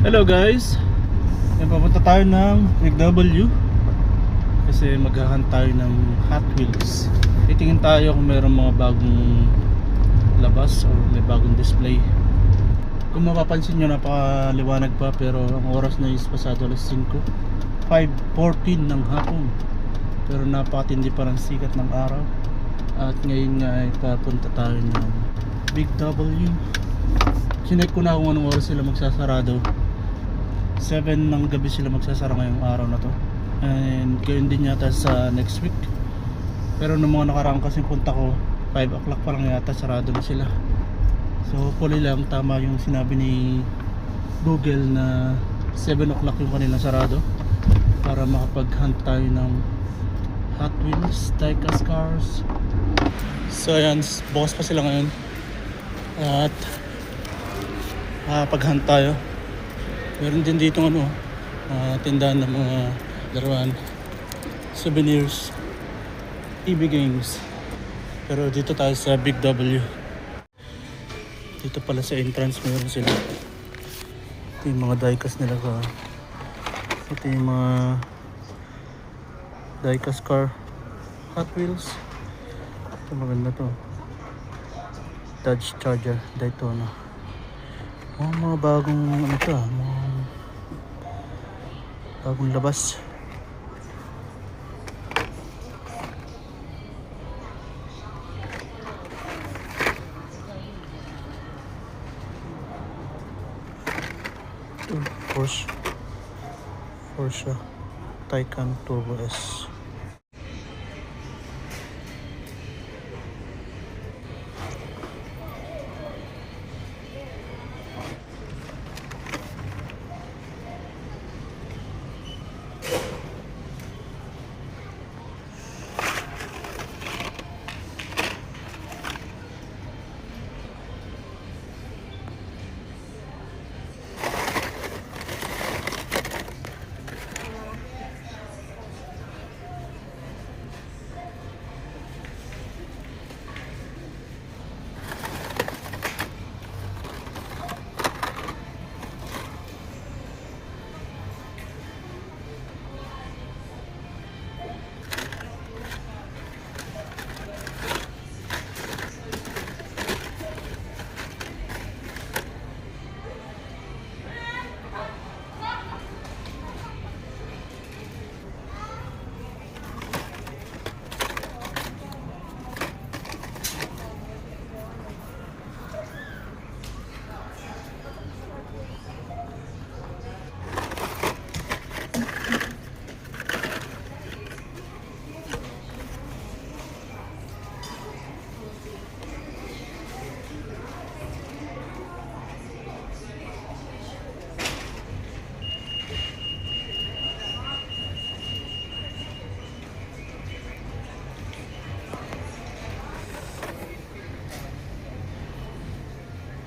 Hello guys, yan, papunta tayo ng Big W kasi maghahunt tayo ng Hot Wheels. Titingin tayo kung mayroong mga bagong labas o may bagong display. Kung mapapansin nyo, napakaliwanag pa pero ang oras na is pasado alas 5:14 ng hapon, pero napakatindi pa ng sikat ng araw. At ngayon nga ay papunta tayo ng Big W. Sinek ko na kung anong oras sila magsasarado. 7 ng gabi sila magsasara ngayong araw na to, and gayon din yata sa next week. Pero nung mga nakaraan kasing punta ko, 5 o'clock pa lang yata sarado na sila. So hopefully lang tama yung sinabi ni Google na 7 o'clock yung kanilang sarado para makapag-hunt tayo ng Hot Wheels diecast cars. So ayan, bukas pa sila ngayon at makapag-hunt tayo. Meron din dito tindahan ng mga laruan, souvenirs, EB games. Pero dito tayo sa Big W. Dito pala sa entrance meron sila. Ito yung mga diecast nila ka. Ito yung mga diecast car Hot Wheels. Ito maganda to, Dodge Charger Daytona. Mga bagong mga bagong labas. Ito, Porsche Taycan Turbo S.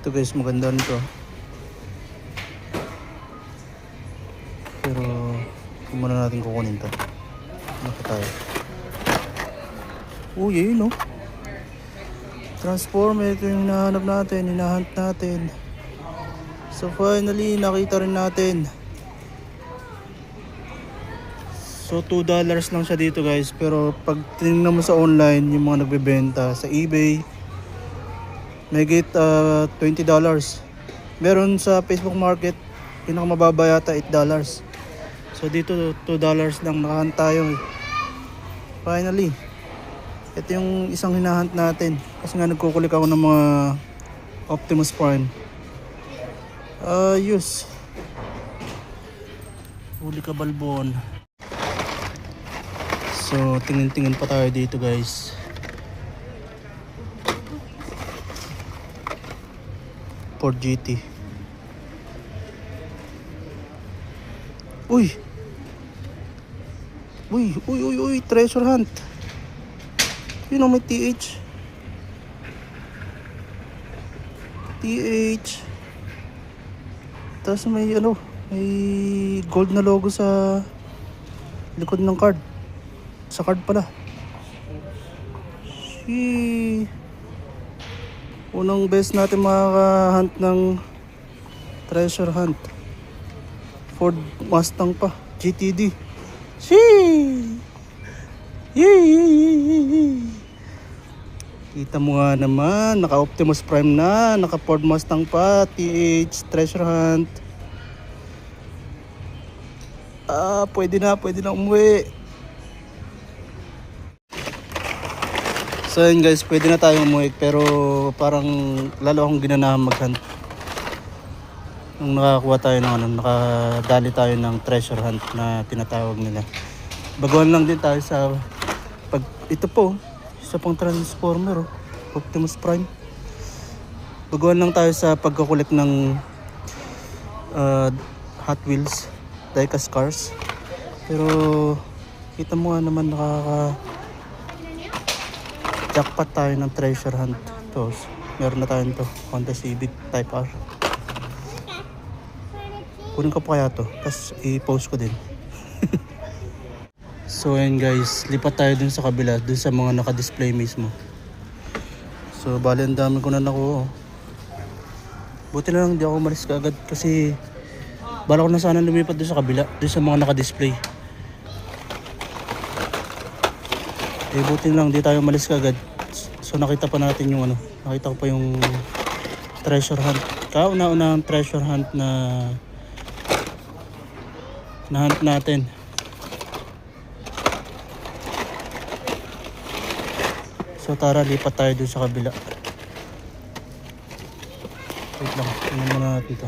Ito guys, maganda nito. Pero kung muna natin kukunin to. Ano pa tayo? Uy, yun no? Transformer, ito yung hinahanap natin, hinahunt natin. So finally, nakita rin natin. So $2 lang siya dito guys. Pero pag tinignan mo sa online, yung mga nagbebenta sa eBay, may get $20. Meron sa Facebook Market, pinakamababa yata $8. So dito $2 lang, nakahunt tayo. Finally, ito yung isang hinahunt natin. Kasi nga nagkukulik ako ng mga Optimus Prime. Ayos. Huli ka balbon. So tingin-tingin pa tayo dito guys. Ford GT. Uy, treasure hunt. Yun ang may TH. Tapos may may gold na logo sa likod ng card. Sa card pala. Unang beses natin makaka-hunt ng treasure hunt. Ford Mustang pa. GTD. Sheesh! Yee! Kita mo nga naman, naka Optimus Prime na, naka Ford Mustang pa, TH, Treasure Hunt. Pwede na umuwi. So yun guys, pwede na tayo umuwi pero parang lalo akong ginanahan mag-hunt. Nung nakakuha tayo ng nakadali tayo ng treasure hunt na tinatawag nila. Baguhan lang din tayo sa ito po, isa pang transformer, Optimus Prime. Baguhan lang tayo sa pagkukulik ng Hot Wheels, diecast cars. Pero kita mo nga naman jackpot tayo ng treasure hunt. To, meron na tayo to, Honda Civic Type R. Kunin ko pa kaya to, tapos i-post ko din. So ayan guys, lipat tayo dun sa kabila, dun sa mga naka-display mismo. So bali ang dami ko na nakuha. Buti na lang di ako umalis kaagad kasi bala ko na sana lumipat dun sa kabila, dun sa mga naka-display. Buti na lang di tayo umalis kaagad. So nakita pa natin yung nakita ko pa yung treasure hunt. Kauna-unahang treasure hunt na hunt natin. So tara, lipat tayo dun sa kabila. Wait lang, tingnan muna natin ito.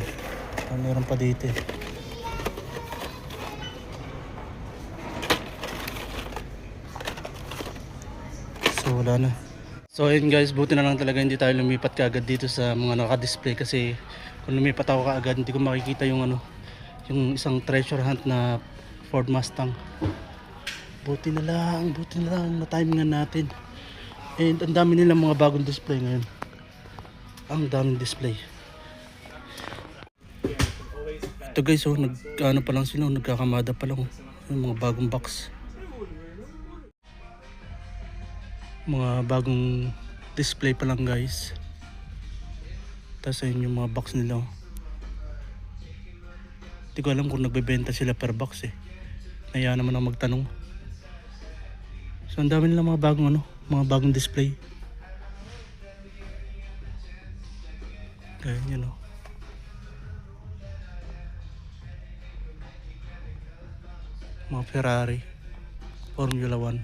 Meron pa dito eh. So wala na. So ayun guys, buti na lang talaga hindi tayo lumipat kaagad dito sa mga naka-display kasi kung lumipat ako kaagad hindi ko makikita yung yung isang treasure hunt na Ford Mustang. Buti na lang na-timingan natin. And ang dami nilang mga bagong display ngayon. Ang daming display. Ito guys, pa lang sila, nagkakamada pa lang. Yung mga bagong box. Mga bagong display pa lang guys. Tapos ayun yung mga box nila. Hindi ko alam kung nagbebenta sila per box eh. Kaya naman ako magtanong. So ang dami nila mga bagong display. Kaya yun mga Ferrari, Formula 1.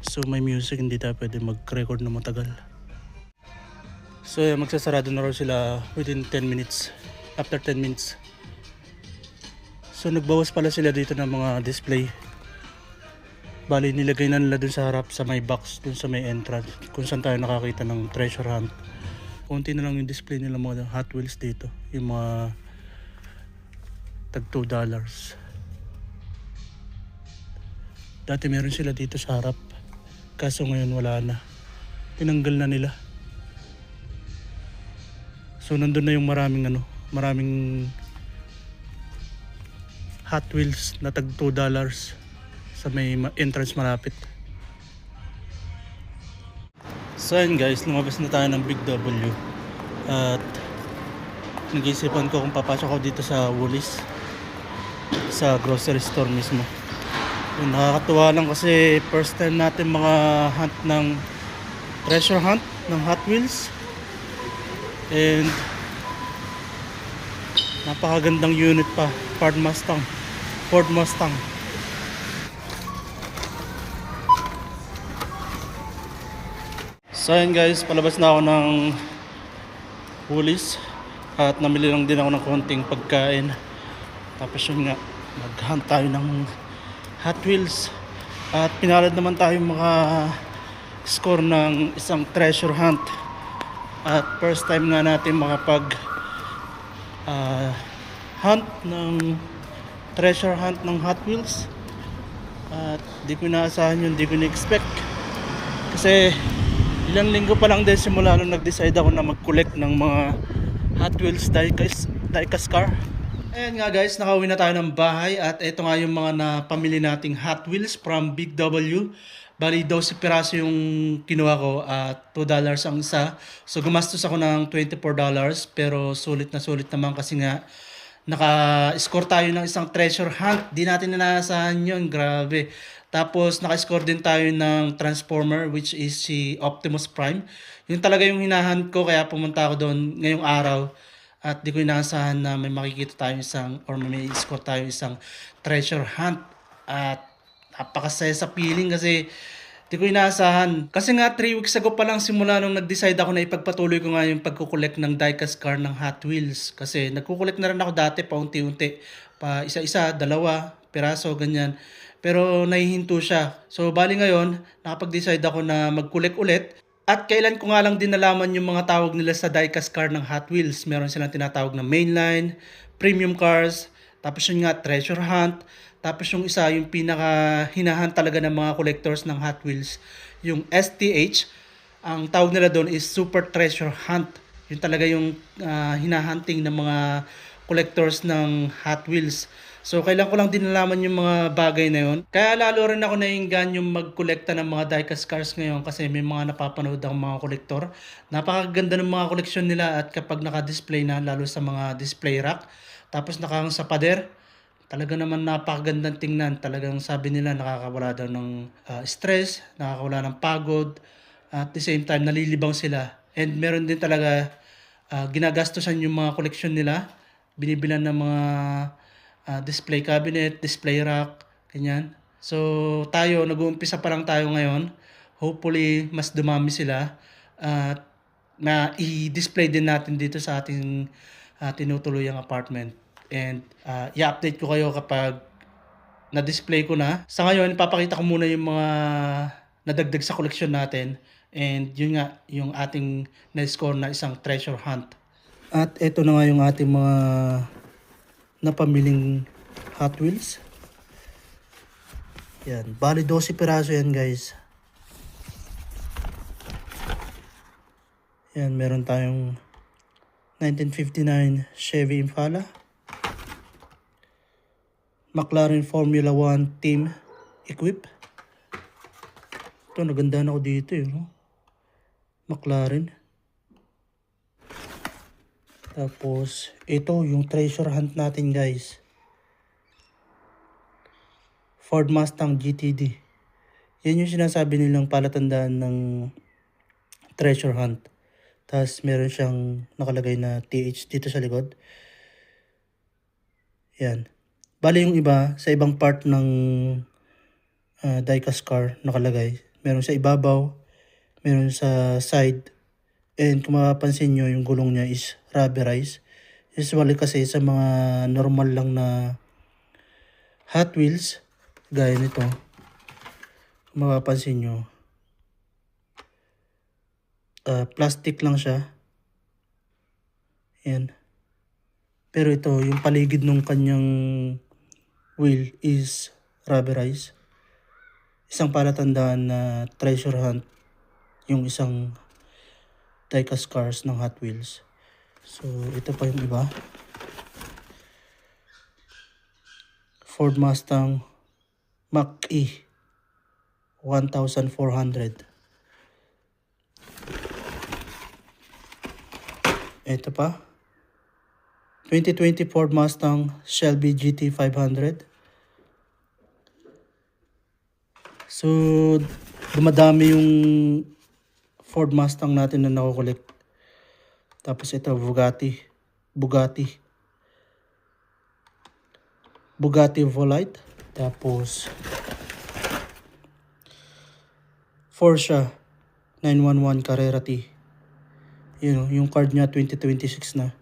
So may music, hindi tayo pwede mag-record na matagal. So magsasarado na raw sila within 10 minutes. After 10 minutes. So nagbawas pala sila dito ng mga display. Bali nilagay na nila dun sa harap sa may box, dun sa may entrance kung saan tayo nakakita ng treasure hunt. Konti na lang yung display nila mga Hot Wheels dito. Yung mga tag $2. Dati meron sila dito sa harap. Kaso ngayon wala na. Tinanggal na nila. So nandun na yung maraming Hot Wheels na tag $2 sa may entrance malapit. So yun guys, lumabas na tayo ng Big W. At nag-iisipan ko kung papasok ako dito sa Woolies, sa grocery store mismo. Yun, nakakatuwa lang kasi first time natin mga hunt ng treasure hunt ng Hot Wheels. And napakagandang unit pa, Ford Mustang. So yun guys, palabas na ako ng Woolies at namili lang din ako ng konting pagkain. Tapos yun nga, mag-hunt tayo ng Hot Wheels at pinalad naman tayo mga score ng isang treasure hunt. At first time nga natin makapag hunt ng treasure hunt ng Hot Wheels. At di ko inaasahan yun, di ko na-expect. Kasi ilang linggo pa lang din simula nung nag-decide ako na mag-collect ng mga Hot Wheels diecast car. Ayan nga guys, nakauwi na tayo ng bahay at ito nga yung mga napamili nating Hot Wheels from Big W. Bali 12 piraso yung kinuha ko at $2 ang isa. So gumastos ako ng $24 pero sulit na sulit naman kasi nga Naka-score tayo ng isang treasure hunt. Di natin inaasahan yun. Grabe. Tapos naka-score din tayo ng Transformer which is si Optimus Prime. Yun talaga yung hinahunt ko kaya pumunta ako doon ngayong araw. At di ko inaasahan na may makikita tayo isang or may score tayo isang treasure hunt. At napakasaya sa feeling kasi di ko inaasahan. Kasi nga 3 weeks ago pa lang simula nung nag-decide ako na ipagpatuloy ko nga yung pagkukolekt ng diecast car ng Hot Wheels. Kasi nagkukolekt na rin ako dati paunti-unti. Pa isa-isa, dalawa, piraso, ganyan. Pero nahihinto siya. So bali ngayon, nakapag-decide ako na mag-collect ulit. At kailan ko nga lang din nalaman yung mga tawag nila sa diecast car ng Hot Wheels. Meron silang tinatawag na mainline, premium cars, tapos yun nga treasure hunt, tapos yung isa yung pinaka hinahan talaga ng mga collectors ng Hot Wheels, yung STH. Ang tawag nila doon is Super Treasure Hunt. Yun talaga yung hinahunting ng mga collectors ng Hot Wheels. So, kailan ko lang din nalaman yung mga bagay na yun. Kaya lalo rin ako nainggan yung mag-collecta ng mga diecast cars ngayon kasi may mga napapanood akong mga kolektor. Napakaganda ng mga koleksyon nila at kapag naka-display na, lalo sa mga display rack, tapos nakahang sa pader, talaga naman napakagandang tingnan. Talagang sabi nila nakakawala daw ng stress, nakakawala ng pagod, at the same time nalilibang sila. And meron din talaga ginagastosan yung mga koleksyon nila. Binibilan ng mga display cabinet, display rack, ganyan. So tayo, nag-uumpisa pa lang tayo ngayon. Hopefully, mas dumami sila. At na i-display din natin dito sa ating tinutuluyang apartment. And i-update ko kayo kapag na-display ko na. Sa ngayon, ipapakita ko muna yung mga nadagdag sa koleksyon natin. And yun nga, yung ating na-score na isang treasure hunt. At ito na nga yung ating mga napamiling Hot Wheels. Yan, bali 12 piraso yan guys. Yan, meron tayong 1959 Chevy Impala, McLaren Formula 1 Team Equip. Ito, nagandahan ako dito no? McLaren. Tapos, ito yung treasure hunt natin guys. Ford Mustang GTD. Yan yung sinasabi nilang palatandaan ng treasure hunt. Tapos meron siyang nakalagay na TH dito sa likod. Yan. Bali yung iba, sa ibang part ng diecast car nakalagay. Meron sa ibabaw, meron sa side. And kung mapapansin nyo, yung gulong niya is rubberized. Usually kasi sa mga normal lang na Hot Wheels, gaya nito, kung mapapansin nyo, plastic lang siya. Yan. Pero ito, yung paligid ng kanyang wheel is rubberized. Isang palatandaan na treasure hunt yung isang diecast cars ng Hot Wheels. So, ito pa yung iba. Ford Mustang Mach-E 1400. Ito pa. 2020 Ford Mustang Shelby GT 500. So, dumadami yung Ford Mustang natin na nakukulik. Tapos ito, Bugatti Volite. Tapos, Porsche 911 Carrera T. Yung card niya 2026 na.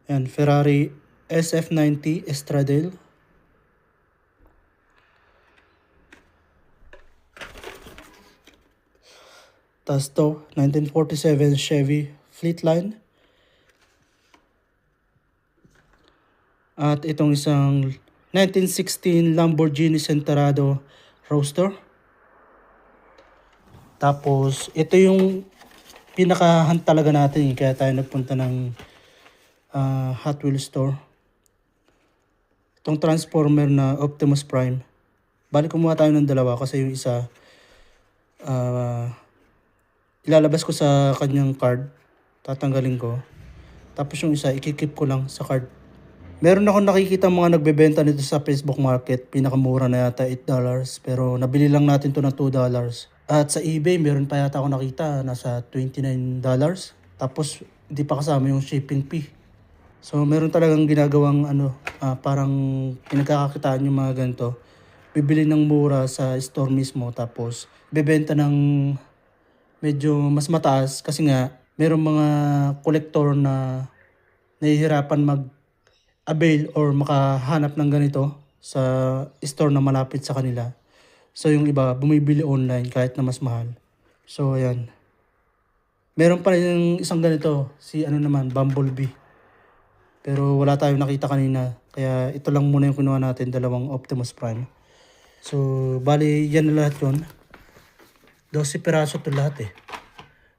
And Ferrari SF90 Estradale. Tapos to, 1947 Chevy Fleetline. At itong isang 1916 Lamborghini Centenario Roadster. Tapos, ito yung pinaka-hunt talaga natin. Kaya tayo nagpunta ng Hot Wheels store. Itong Transformer na Optimus Prime. Balik kumuha tayo ng dalawa kasi yung isa ilalabas ko sa kanyang card. Tatanggalin ko. Tapos yung isa, ikikip ko lang sa card. Meron ako nakikita mga nagbebenta nito sa Facebook Market. Pinakamura na yata $8. Pero nabili lang natin to ng $2. At sa eBay, meron pa yata ako nakita. Nasa $29. Tapos, hindi pa kasama yung shipping fee. So, meron talagang ginagawang parang pinagkakakitaan yung mga ganito. Bibili ng mura sa store mismo. Tapos, bebenta ng medyo mas mataas. Kasi nga, meron mga kolektor na nahihirapan mag-avail or makahanap ng ganito sa store na malapit sa kanila. So yung iba, bumibili online kahit na mas mahal. So ayan. Meron pa rin yung isang ganito, si Bumblebee. Pero wala tayong nakita kanina. Kaya ito lang muna yung kinuha natin, dalawang Optimus Prime. So bali, yan na lahat yun. 12 piraso to lahat eh.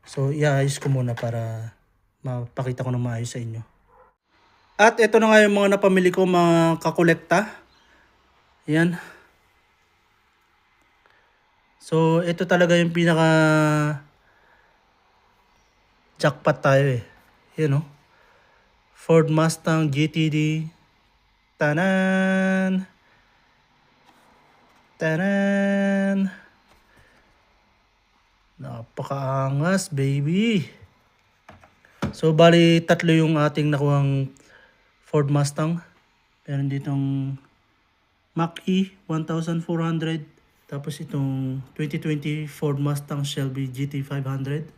So iaayos ko muna para mapakita ko na maayos sa inyo. At ito na nga yung mga napamili ko, mga kakolekta. Yan. So, ito talaga yung pinaka jackpot tayo eh. Yan o. Ford Mustang GTD. Tanan! Tanan! Napakaangas, baby! So, bali tatlo yung ating nakuhang Ford Mustang. Meron ditong Mach-E 1400. Tapos itong 2020 Ford Mustang Shelby GT500.